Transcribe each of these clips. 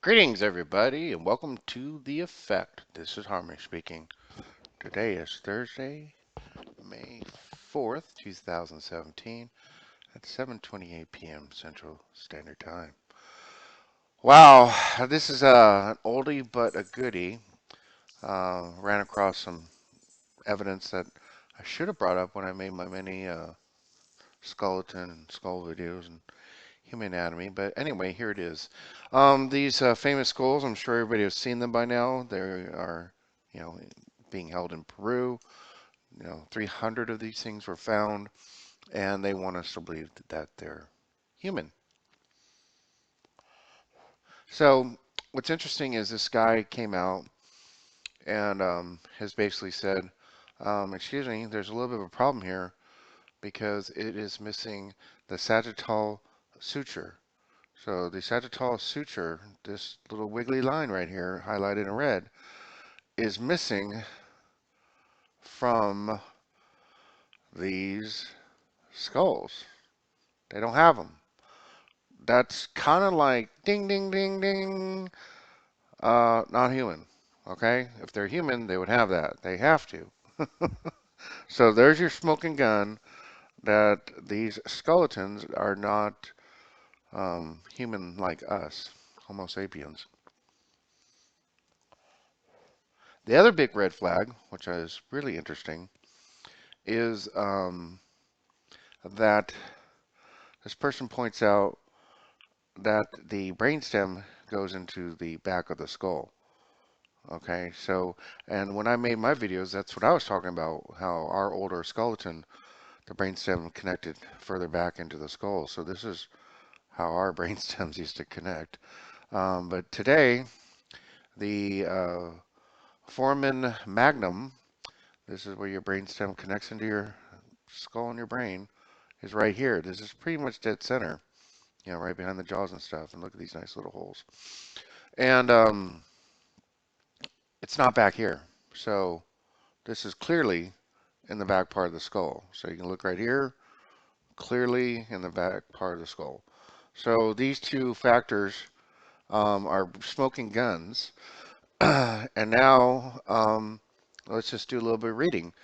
Greetings, everybody, and welcome to The Effect. This is Harmony speaking. Today is Thursday, May 4th, 2017, at 7:28 p.m. Central Standard Time. Wow, this is an oldie but a goodie. Ran across some evidence that I should have brought up when I made my many skeleton and skull videos and human anatomy, but anyway, here it is. These famous skulls, I'm sure everybody has seen them by now. They are, you know, being held in Peru. 300 of these things were found, and they want us to believe that they're human. So, what's interesting is this guy came out and has basically said, excuse me, there's a little bit of a problem here because it is missing the sagittal suture. So the sagittal suture, this little wiggly line right here, highlighted in red, is missing from these skulls. They don't have them. That's kind of like ding, ding, ding, ding, not human. Okay? If they're human, they would have that. They have to. So there's your smoking gun that these skeletons are not human like us, Homo sapiens. The other big red flag, which is really interesting, is that this person points out that the brainstem goes into the back of the skull. Okay, so, and when I made my videos, that's what I was talking about, how our older skeleton, the brainstem connected further back into the skull. So this is how our brainstems used to connect. But today, the foramen magnum, this is where your brainstem connects into your skull and your brain, is right here. This is pretty much dead center, right behind the jaws and stuff. And look at these nice little holes. And it's not back here. So this is clearly in the back part of the skull. So you can look right here, clearly in the back part of the skull. So these two factors are smoking guns. And now let's just do a little bit of reading.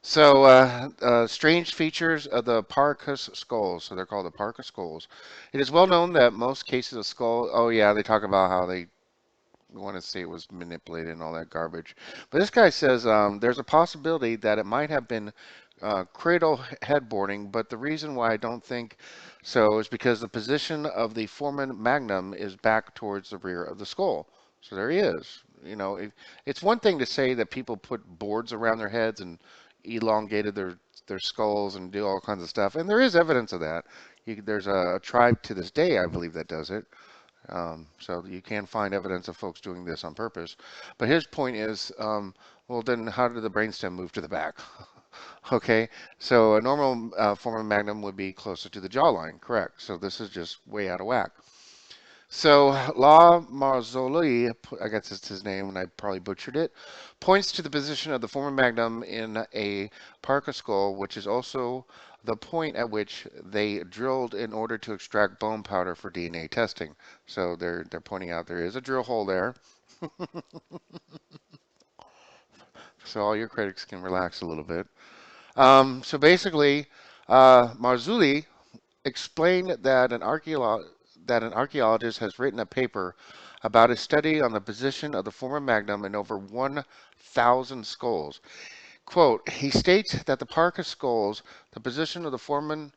So, strange features of the Paracus skulls. So they're called the Paracus skulls. It is well known that most cases of skull. Oh yeah, they talk about how they want to say it was manipulated and all that garbage. But this guy says there's a possibility that it might have been cradle headboarding, but the reason why I don't think so is because the position of the foramen magnum is back towards the rear of the skull. So there he is. It's one thing to say that people put boards around their heads and elongated their skulls and do all kinds of stuff, and there is evidence of that. There's a tribe to this day, I believe, that does it. So you can find evidence of folks doing this on purpose. But his point is, well, then how did the brainstem move to the back? Okay, so a normal form of magnum would be closer to the jawline, correct? So this is just way out of whack. So La Marzoli, I guess it's his name, and I probably butchered it, points to the position of the former magnum in a Parker skull, which is also the point at which they drilled in order to extract bone powder for DNA testing. So they're pointing out there is a drill hole there, so all your critics can relax a little bit. So basically, Marzulli explained that an archaeologist has written a paper about a study on the position of the former magnum in over 1,000 skulls. Quote, he states that the Parca skulls, the position of the foramen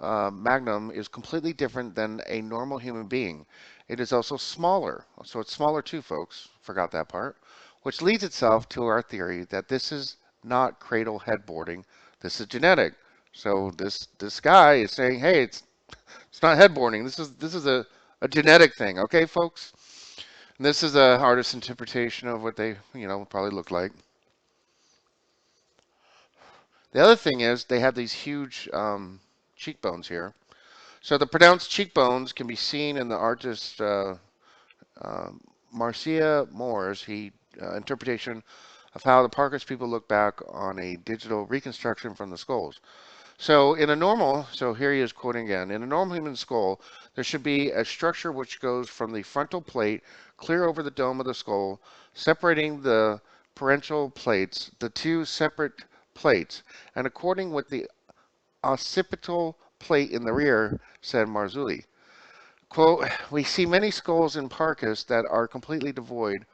magnum is completely different than a normal human being. It is also smaller. So it's smaller too, folks. Forgot that part. Which leads itself to our theory that this is not cradle headboarding. This is genetic. So this guy is saying, hey, it's not headboarding. This is a genetic thing, okay, folks? And this is a artist's interpretation of what they, probably look like. The other thing is they have these huge cheekbones here. So the pronounced cheekbones can be seen in the artist uh, Marcia Moore's interpretation of how the Parkers people look back on a digital reconstruction from the skulls. So here he is quoting again. In a normal human skull, there should be a structure which goes from the frontal plate clear over the dome of the skull, separating the parental plates, the two separate plates, and according with the occipital plate in the rear, said Marzulli. Quote, we see many skulls in Parcus that are completely devoid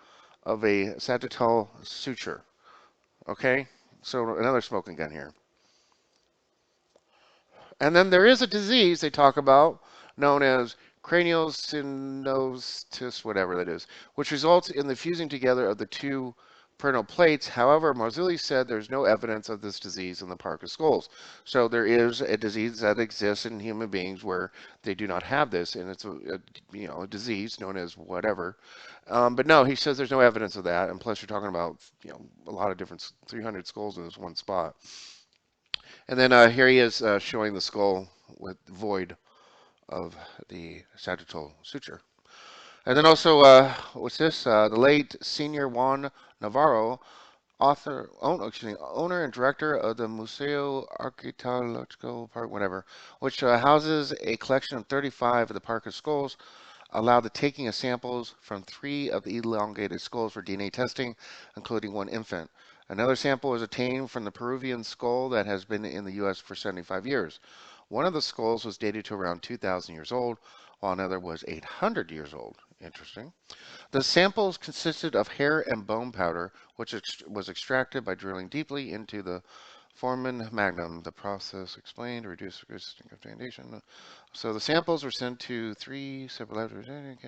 of a sagittal suture. Okay? So another smoking gun here. And then there is a disease they talk about known as craniosynostosis, whatever that is, which results in the fusing together of the two parental plates. However, Marzulli said there's no evidence of this disease in the Parcus skulls. So there is a disease that exists in human beings where they do not have this, and it's a disease known as whatever. But no, he says there's no evidence of that, and plus you're talking about a lot of different 300 skulls in this one spot. And then here he is showing the skull with void of the sagittal suture. And then also, what's this? The late senior Juan Navarro, owner and director of the Museo Arqueológico Park, whatever, which houses a collection of 35 of the Parker skulls, allowed the taking of samples from 3 of the elongated skulls for DNA testing, including one infant. Another sample was obtained from the Peruvian skull that has been in the U.S. for 75 years. One of the skulls was dated to around 2,000 years old, while another was 800 years old. Interesting. The samples consisted of hair and bone powder, which was extracted by drilling deeply into the foramen magnum. The process explained to reduce the risk of contamination. So the samples were sent to 3 separate laboratories.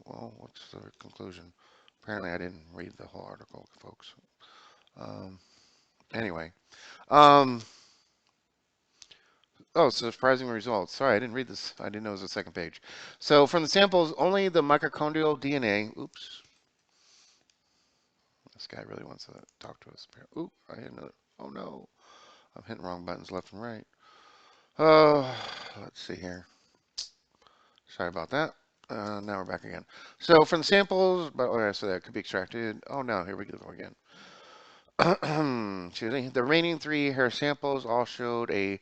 Well, what's the conclusion? Apparently, I didn't read the whole article, folks. Um, anyway. Um, oh, surprising results. Sorry, I didn't read this. I didn't know it was the second page. So from the samples, only the mitochondrial DNA. Oops. This guy really wants to talk to us. Oop, I hit another. Oh no. I'm hitting wrong buttons left and right. Oh, let's see here. Sorry about that. Now we're back again. So from the samples, so that could be extracted. Oh no, here we go again. Excuse me. The remaining 3 hair samples all showed a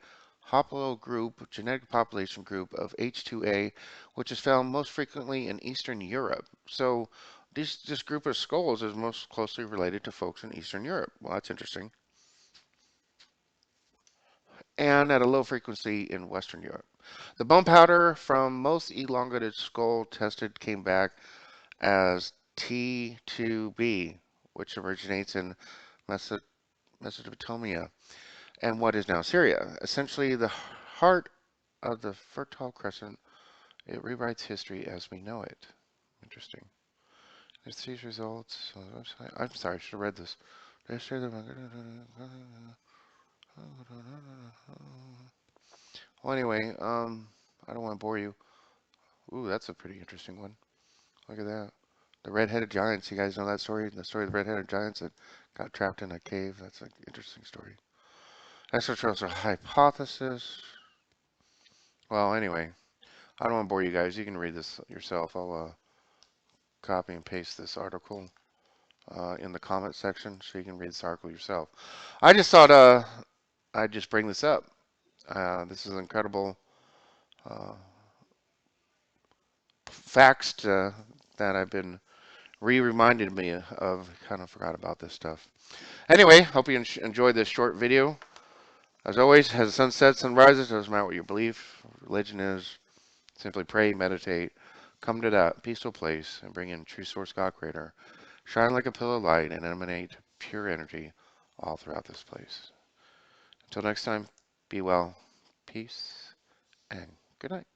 haplogroup, genetic population group of H2A, which is found most frequently in Eastern Europe. So this group of skulls is most closely related to folks in Eastern Europe. Well, that's interesting. And at a low frequency in Western Europe. The bone powder from most elongated skull tested came back as T2B, which originates in Mesopotamia and what is now Syria. Essentially, the heart of the Fertile Crescent. It rewrites history as we know it. Interesting. There's these results on the website. I'm sorry, I should have read this. Well, anyway, I don't want to bore you. Ooh, that's a pretty interesting one. Look at that. The red-headed giants. You guys know that story? The story of the red-headed giants that got trapped in a cave. That's an interesting story. Extraterrestrial hypothesis. Well, anyway, I don't want to bore you guys. You can read this yourself. I'll copy and paste this article in the comment section so you can read this article yourself. I just thought I'd just bring this up. This is incredible facts that I've been reminded me of. Kind of forgot about this stuff. Anyway, hope you enjoyed this short video. As always, as the sun sets and rises, doesn't matter what your belief, religion is. Simply pray, meditate, come to that peaceful place, and bring in true source God Creator. Shine like a pillar of light and emanate pure energy all throughout this place. Until next time, be well, peace, and good night.